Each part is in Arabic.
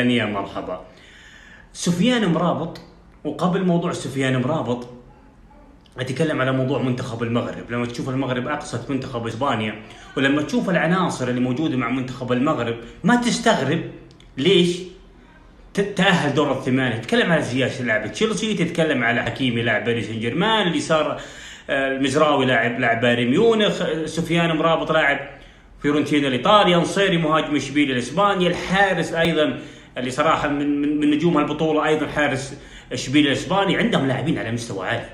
يا مرحبا. سفيان مرابط، وقبل موضوع سفيان مرابط أتكلم على موضوع منتخب المغرب. لما تشوف المغرب أقصت منتخب إسبانيا، ولما تشوف العناصر اللي موجودة مع منتخب المغرب ما تستغرب ليش تأهل دور الثمانية. تتكلم على زياش لاعب تشيلسي، تتكلم على حكيمي لاعب باريس سان جيرمان، اللي صار المزراوي لاعب بايرن ميونخ، سفيان مرابط لاعب فيورنتينا الإيطاليا، نصيري مهاجم اشبيليا الإسباني، الحارس أيضا اللي صراحة من نجوم البطولة أيضا حارس اشبيليا الإسباني. عندهم لاعبين على مستوى عالي.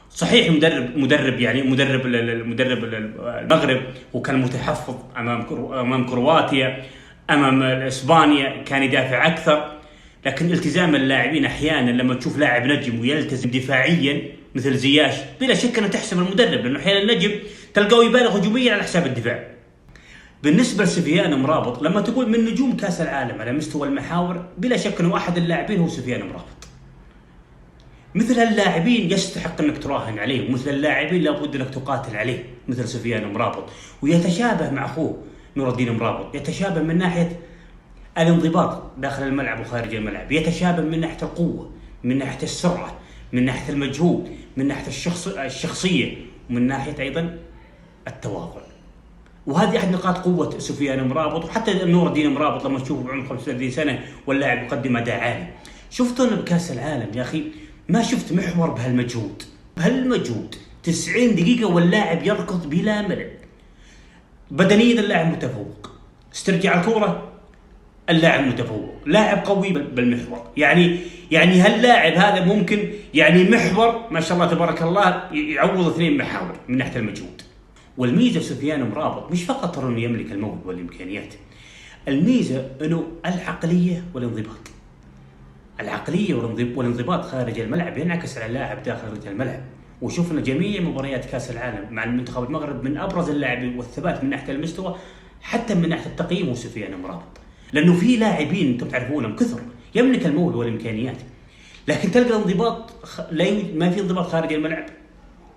صحيح مدرب المغرب وكان متحفظ امام كرواتيا، امام اسبانيا كان يدافع اكثر، لكن التزام اللاعبين احيانا لما تشوف لاعب نجم ويلتزم دفاعيا مثل زياش بلا شك انه تحسب المدرب، لانه احيانا النجم تلقاه يبالغ هجوميا على حساب الدفاع. بالنسبه لسفيان مرابط، لما تقول من نجوم كاس العالم على مستوى المحاور، بلا شك انه احد اللاعبين هو سفيان مرابط. مثل اللاعبين يستحق انك تراهن عليه، ومثل اللاعبين لابد انك تقاتل عليه مثل سفيان مرابط. ويتشابه مع اخوه نور الدين مرابط، يتشابه من ناحيه الانضباط داخل الملعب وخارج الملعب، يتشابه من ناحيه القوه، من ناحيه السرعه، من ناحيه المجهود، من ناحيه الشخصيه، ومن ناحيه ايضا التواضع. وهذه احد نقاط قوه سفيان مرابط. وحتى نور الدين مرابط لما تشوفه بعمر 35 سنه واللاعب يقدم اداء عالي. شفتوا بكاس العالم يا اخي ما شفت محور بهالمجهود 90 دقيقة واللاعب يركض بلا ملل. بدنيا اللاعب متفوق، استرجاع الكرة اللاعب متفوق، لاعب قوي بالمحور. يعني هاللاعب هذا ممكن محور ما شاء الله تبارك الله يعوض 2 محاور من ناحية المجهود. والميزة سفيان مرابط مش فقط انه يملك الموهبة والامكانيات، الميزة انه العقلية والانضباط. العقلية والانضباط خارج الملعب ينعكس على اللاعب داخل الملعب. وشفنا جميع مباريات كاس العالم مع المنتخب المغرب من ابرز اللاعبين والثبات من ناحية المستوى حتى من ناحية التقييم وسفيان مرابط. لانه في لاعبين انتم تعرفونهم كثر يملك الموهبة والامكانيات، لكن تلقى الانضباط ما في انضباط خارج الملعب،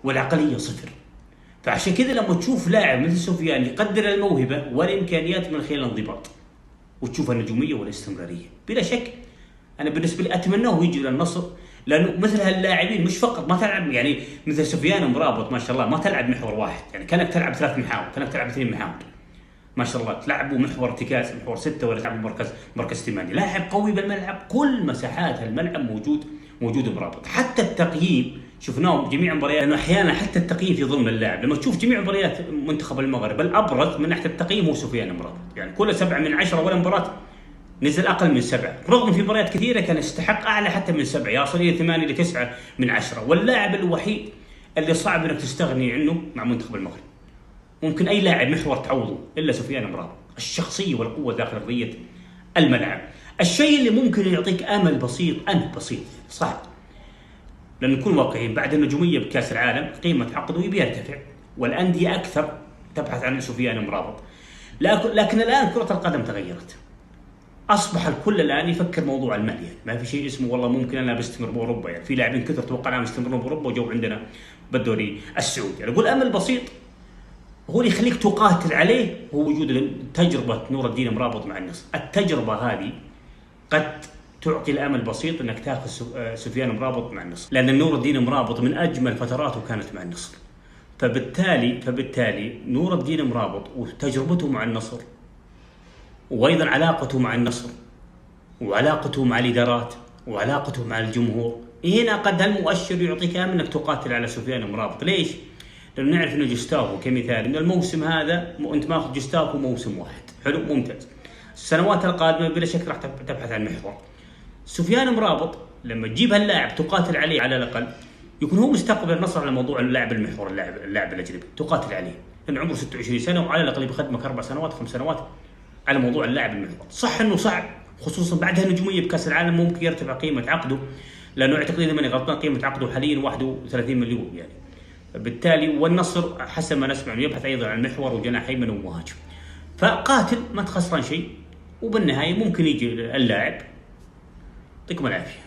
والعقلية صفر. فعشان كذا لما تشوف لاعب مثل سفيان يقدر الموهبة والامكانيات من خلال الانضباط وتشوف النجومية والاستمرارية، بلا شك أنا بالنسبة لي أتمناه يجي للنصر، لأنه مثل هاللاعبين مش فقط ما تلعب مثل سفيان مرابط ما شاء الله ما تلعب محور واحد، كانك تلعب 3 محاور، كانك تلعب 2 محاور ما شاء الله، تلعبوا محور ارتكاز، محور 6، ولا تلعبوا مركز 8. لاعب قوي بالملعب، كل مساحات الملعب موجود مرابط. حتى التقييم شفناه جميع مباريات، لأنه أحيانا حتى التقييم في ظلم اللاعب. لما تشوف جميع مباريات منتخب المغرب الأبرز من ناحية التقييم هو سفيان مرابط، كل 7 من 10 ولا مباراة نزل أقل من 7، رغم في مباريات كثيرة كان يستحق أعلى حتى من 7، يصل إلى 8 إلى 9 من 10. واللاعب الوحيد اللي صعب إنك تستغني عنه مع منتخب المغرب، ممكن أي لاعب محور تعوضه إلا سفيان مرابط. الشخصية والقوة داخل أرضية الملعب، الشيء اللي ممكن يعطيك أمل بسيط صعب، لأن نكون واقعيين، بعد النجومية بكأس العالم قيمة عقده بيرتفع، والأندية أكثر تبحث عن سفيان مرابط. لكن الآن كرة القدم تغيرت، اصبح الكل الان يفكر موضوع المال. ما في شيء اسمه والله ممكن انا بستمر باوروبا، في لاعبين كثر توقعنا يستمرون باوروبا وجو عندنا بالدوري السعودي. اقول امل بسيط هو اللي يخليك تقاتل عليه، هو وجود تجربه نور الدين مرابط مع النصر. التجربه هذه قد تعطي الامل بسيط انك تاخذ سفيان مرابط مع النصر، لان نور الدين مرابط من اجمل فتراته كانت مع النصر. فبالتالي نور الدين مرابط وتجربته مع النصر، وأيضا علاقته مع النصر، وعلاقته مع الإدارات، وعلاقته مع الجمهور، هنا قد هالمؤشر يعطيك أمل أنك تقاتل على سفيان مرابط. ليش؟ لأنه نعرف أنه جوستافو كمثال، أن الموسم هذا أنت ماخذ جوستافو موسم واحد، حلو ممتاز. السنوات القادمة بلا شك راح تبحث عن محور. سفيان مرابط لما تجيب هاللاعب تقاتل عليه على الأقل، يكون هو مستقبل النصر على موضوع اللاعب المحور، اللاعب الأجنبي تقاتل عليه، لأنه عمره 26 سنة وعلى الأقل بخدمك 4 سنوات 5 سنوات على موضوع اللاعب المحور. صح انه صعب، خصوصا بعدها نجوميه بكاس العالم ممكن يرتفع قيمه عقده، لانه اعتقد اذا ماني غلطان قيمه عقده حاليا 31 مليون بالتالي. والنصر حسب ما نسمع يبحث ايضا عن محور وجناح ايمن ومهاجم. فقاتل ما تخسران شيء، وبالنهايه ممكن يجي اللاعب. يعطيكم العافيه.